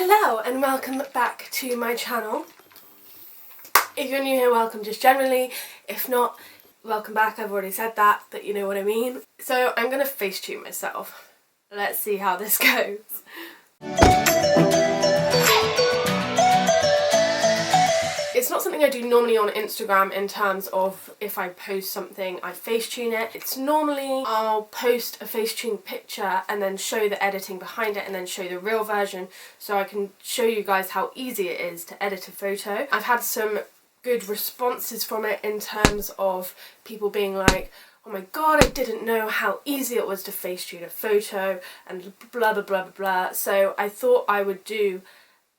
Hello and welcome back to my channel. If you're new here, welcome just generally. If not, welcome back. I've already said that, but you know what I mean. So I'm going to Facetune myself. Let's see how this goes. It's not something I do normally on Instagram in terms of if I post something I Facetune it. It's normally I'll post a Facetune picture and then show the editing behind it and then show the real version so I can show you guys how easy it is to edit a photo. I've had some good responses from it in terms of people being like, oh my god, I didn't know how easy it was to Facetune a photo and blah blah blah blah blah. So I thought I would do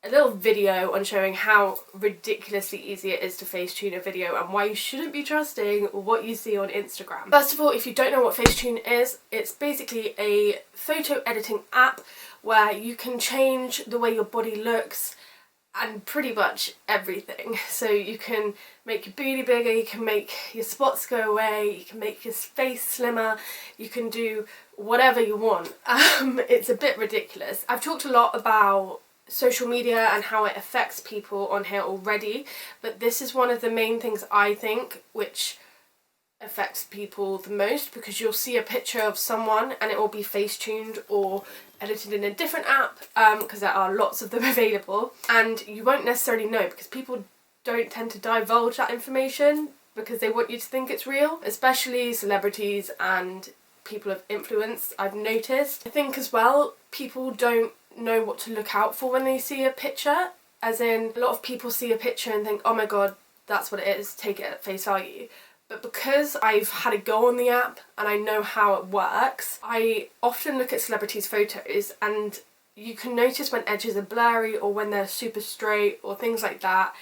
a little video on showing how ridiculously easy it is to Facetune a video and why you shouldn't be trusting what you see on Instagram. First of all, if you don't know what Facetune is, it's basically a photo editing app where you can change the way your body looks and pretty much everything. So you can make your booty bigger, you can make your spots go away, you can make your face slimmer, you can do whatever you want. It's a bit ridiculous. I've talked a lot about social media and how it affects people on here already, but this is one of the main things I think which affects people the most, because you'll see a picture of someone and it will be Facetuned or edited in a different app, because there are lots of them available, and you won't necessarily know because people don't tend to divulge that information because they want you to think it's real, especially celebrities and people of influence. I've noticed. I think as well people don't know what to look out for when they see a picture, as in a lot of people see a picture and think, oh my god, that's what it is, take it at face value. But because I've had a go on the app and I know how it works, I often look at celebrities' photos and you can notice when edges are blurry or when they're super straight or things like that,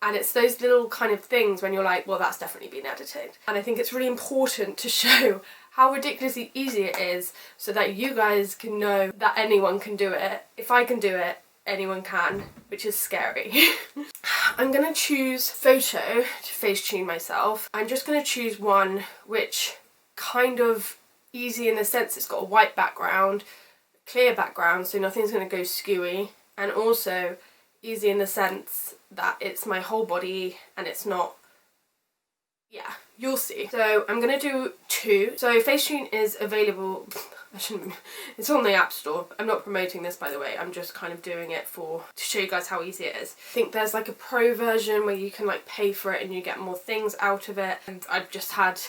and it's those little kind of things when you're like, well, that's definitely been edited. And I think it's really important to show how ridiculously easy it is so that you guys can know that anyone can do it. If I can do it, anyone can, which is scary. I'm gonna choose photo to Facetune myself. I'm just gonna choose one which kind of easy in the sense it's got a white background, clear background, so nothing's gonna go skewy, and also easy in the sense that it's my whole body and it's not, yeah, you'll see. So I'm gonna do two. So Facetune is available, it's on the App Store. I'm not promoting this, by the way, I'm just kind of doing it to show you guys how easy it is. I think there's like a pro version where you can like pay for it and you get more things out of it. And I've just had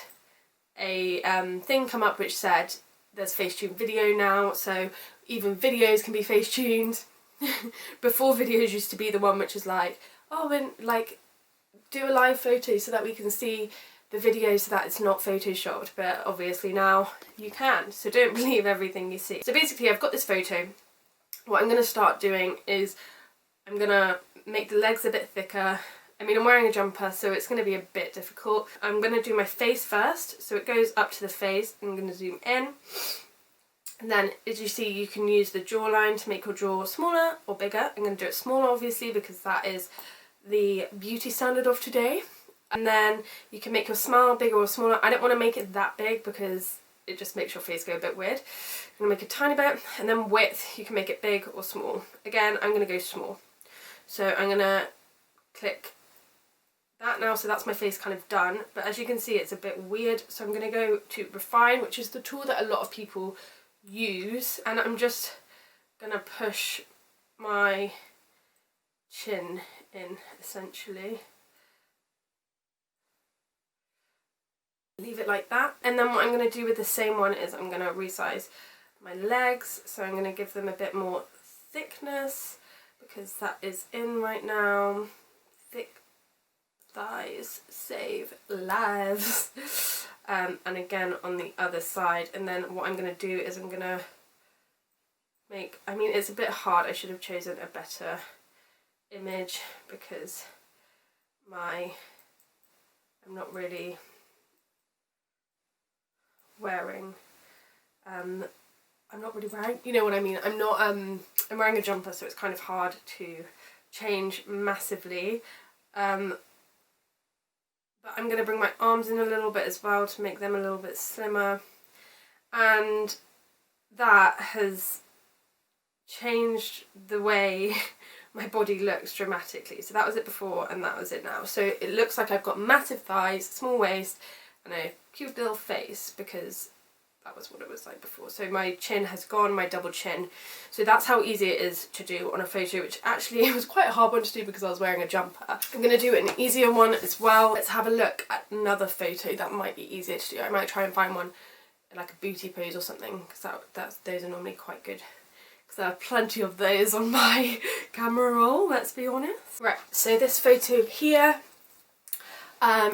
a thing come up which said there's Facetune video now, so even videos can be Facetuned. Before, videos used to be the one which is like, oh, and like do a live photo so that we can see the video so that it's not photoshopped, but obviously now you can, so don't believe everything you see. So basically I've got this photo. What I'm going to start doing is I'm going to make the legs a bit thicker. I mean, I'm wearing a jumper, so it's going to be a bit difficult. I'm going to do my face first, so it goes up to the face. I'm going to zoom in. And then, as you see, you can use the jawline to make your jaw smaller or bigger. I'm going to do it smaller, obviously, because that is the beauty standard of today. And then you can make your smile bigger or smaller. I don't want to make it that big because it just makes your face go a bit weird. I'm going to make it a tiny bit, and then width, you can make it big or small. Again, I'm going to go small. So I'm going to click that now, so that's my face kind of done. But as you can see, it's a bit weird, so I'm going to go to Refine, which is the tool that a lot of people use, and I'm just going to push my chin in, essentially. Leave it like that, and then what I'm going to do with the same one is I'm going to resize my legs, so I'm going to give them a bit more thickness because that is in right now. Thick thighs save lives. And again on the other side, and then what I'm going to do is I'm going to make, I mean it's a bit hard, I should have chosen a better image because I'm not really wearing, you know what I mean, I'm wearing a jumper, so it's kind of hard to change massively, but I'm going to bring my arms in a little bit as well to make them a little bit slimmer, and that has changed the way my body looks dramatically. So that was it before and that was it now. So it looks like I've got massive thighs, small waist and a cute little face, because that was what it was like before. So my chin has gone, my double chin. So that's how easy it is to do on a photo, which actually it was quite a hard one to do because I was wearing a jumper. I'm going to do an easier one as well. Let's have a look at another photo that might be easier to do. I might try and find one like a booty pose or something, because those are normally quite good. Because there are plenty of those on my camera roll, let's be honest. Right, so this photo here,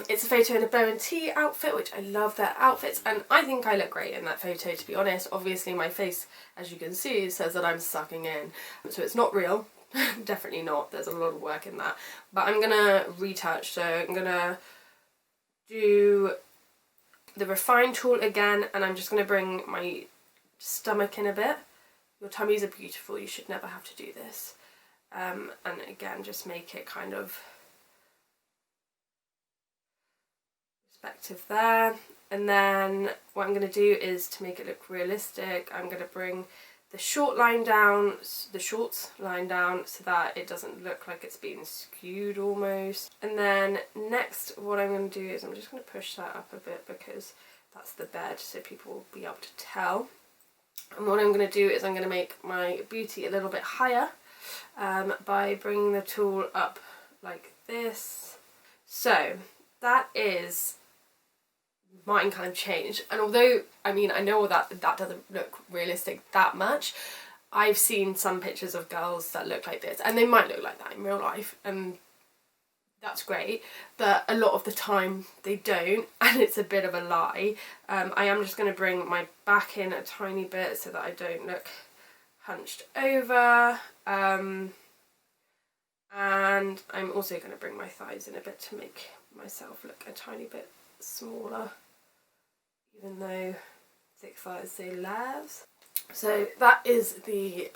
it's a photo in a bow and tee outfit, which I love their outfits, and I think I look great in that photo, to be honest. Obviously my face, as you can see, says that I'm sucking in, so it's not real. Definitely not, there's a lot of work in that. But I'm gonna retouch, so I'm gonna do the refine tool again, and I'm just gonna bring my stomach in a bit. Your tummies are beautiful, you should never have to do this. And again, just make it kind of perspective there. And then what I'm going to do is, to make it look realistic, I'm going to bring the short line down, the shorts line down, so that it doesn't look like it's being skewed almost. And then next what I'm going to do is I'm just going to push that up a bit, because that's the bed, so people will be able to tell. And what I'm going to do is I'm going to make my booty a little bit higher by bringing the tool up like this. So that is mine kind of changed, and although I mean I know that doesn't look realistic that much, I've seen some pictures of girls that look like this, and they might look like that in real life, and that's great, but a lot of the time they don't, and it's a bit of a lie. I am just going to bring my back in a tiny bit so that I don't look hunched over, and I'm also going to bring my thighs in a bit to make myself look a tiny bit smaller, even though thick thighs say labs. So that is the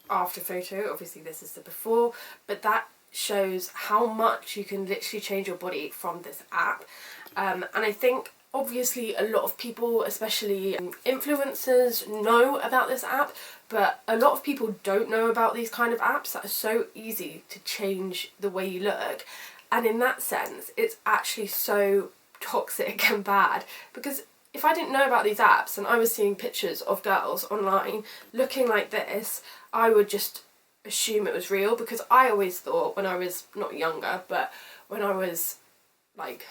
after photo. Obviously this is the before, but that shows how much you can literally change your body from this app. And I think obviously a lot of people, especially influencers, know about this app, but a lot of people don't know about these kind of apps that are so easy to change the way you look. And in that sense, it's actually so toxic and bad, because if I didn't know about these apps and I was seeing pictures of girls online looking like this, I would just assume it was real, because I always thought when I was not younger, but when I was like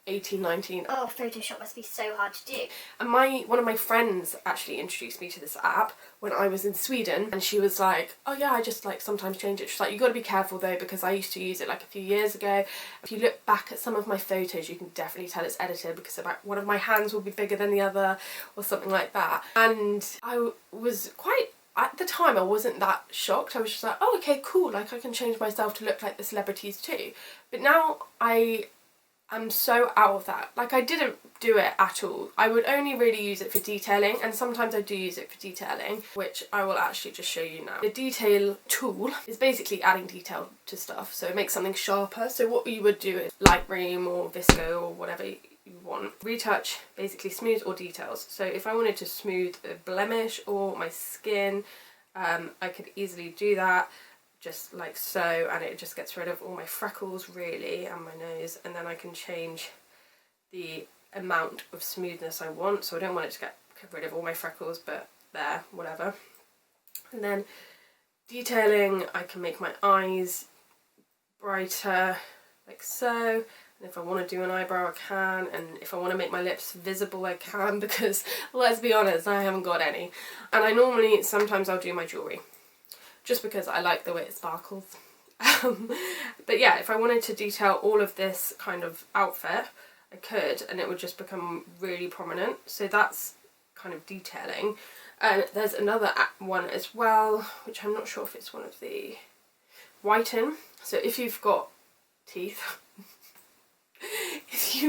18, 19. Oh, Photoshop must be so hard to do. And one of my friends actually introduced me to this app when I was in Sweden, and she was like, oh yeah, I just like sometimes change it. She's like, you got to be careful though, because I used to use it like a few years ago. If you look back at some of my photos, you can definitely tell it's edited, because about one of my hands will be bigger than the other or something like that. And I was quite, at the time I wasn't that shocked. I was just like, oh okay, cool, like I can change myself to look like the celebrities too. But now I'm so out of that. Like, I didn't do it at all. I would only really use it for detailing, and sometimes I do use it for detailing, which I will actually just show you now. The detail tool is basically adding detail to stuff, so it makes something sharper. So what you would do is Lightroom or Visco or whatever you want. Retouch basically smooths or details. So if I wanted to smooth a blemish or my skin, I could easily do that, just like so, and it just gets rid of all my freckles really and my nose, and then I can change the amount of smoothness I want. So I don't want it to get rid of all my freckles, but there, whatever. And then detailing, I can make my eyes brighter like so, and if I want to do an eyebrow I can, and if I want to make my lips visible I can, because let's be honest, I haven't got any. And I normally, sometimes I'll do my jewellery, just because I like the way it sparkles. But yeah, if I wanted to detail all of this kind of outfit, I could, and it would just become really prominent. So that's kind of detailing. And there's another one as well, which I'm not sure if it's one of the whiten. So if you've got teeth, if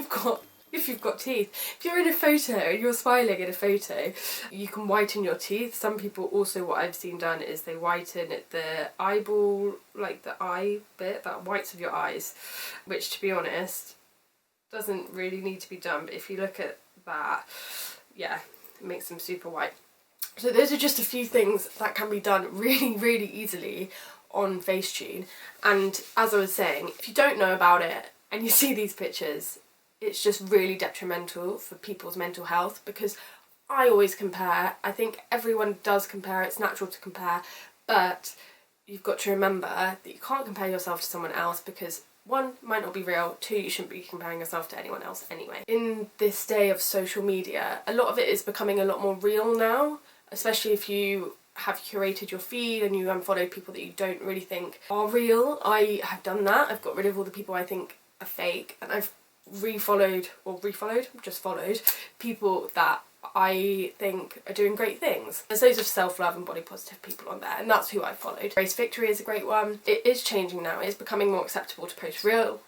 you're in a photo, you're smiling in a photo, you can whiten your teeth. Some people also, what I've seen done is they whiten the eyeball, like the eye bit, that whites of your eyes, which to be honest doesn't really need to be done, but if you look at that, yeah, it makes them super white. So those are just a few things that can be done really, really easily on Facetune. And as I was saying, if you don't know about it and you see these pictures, it's just really detrimental for people's mental health, because I always compare. I think everyone does compare, it's natural to compare, but you've got to remember that you can't compare yourself to someone else, because one, might not be real, two, you shouldn't be comparing yourself to anyone else anyway. In this day of social media, a lot of it is becoming a lot more real now, especially if you have curated your feed and you unfollow people that you don't really think are real. I have done that. I've got rid of all the people I think are fake, and I've just followed people that I think are doing great things. There's loads of self-love and body positive people on there, and that's who I followed. Grace Victory is a great one. It is changing now. It's becoming more acceptable to post real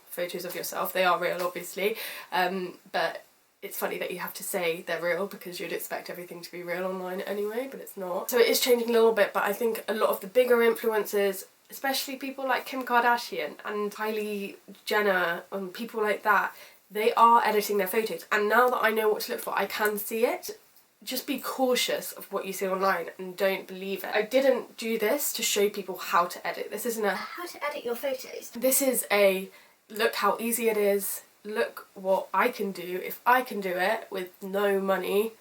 photos of yourself. They are real, obviously, but it's funny that you have to say they're real, because you'd expect everything to be real online anyway, but it's not. So it is changing a little bit, but I think a lot of the bigger influencers, especially people like Kim Kardashian and Kylie Jenner and people like that, they are editing their photos. And now that I know what to look for, I can see it. Just be cautious of what you see online and don't believe it. I didn't do this to show people how to edit. This isn't a... How to edit your photos? This is a look how easy it is. Look what I can do if I can do it with no money.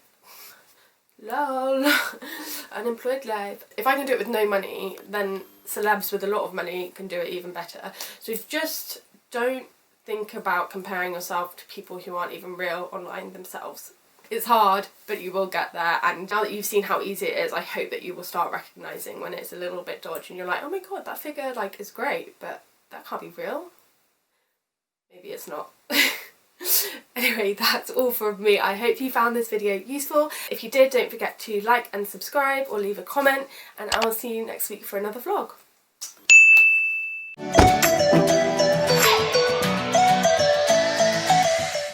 Lol. Unemployed life. If I can do it with no money, then celebs with a lot of money can do it even better. So just don't think about comparing yourself to people who aren't even real online themselves. It's hard, but you will get there, and now that you've seen how easy it is, I hope that you will start recognising when it's a little bit dodgy and you're like, oh my god, that figure like is great, but that can't be real. Maybe it's not. Anyway, that's all from me. I hope you found this video useful. If you did, don't forget to like and subscribe or leave a comment, and I'll see you next week for another vlog.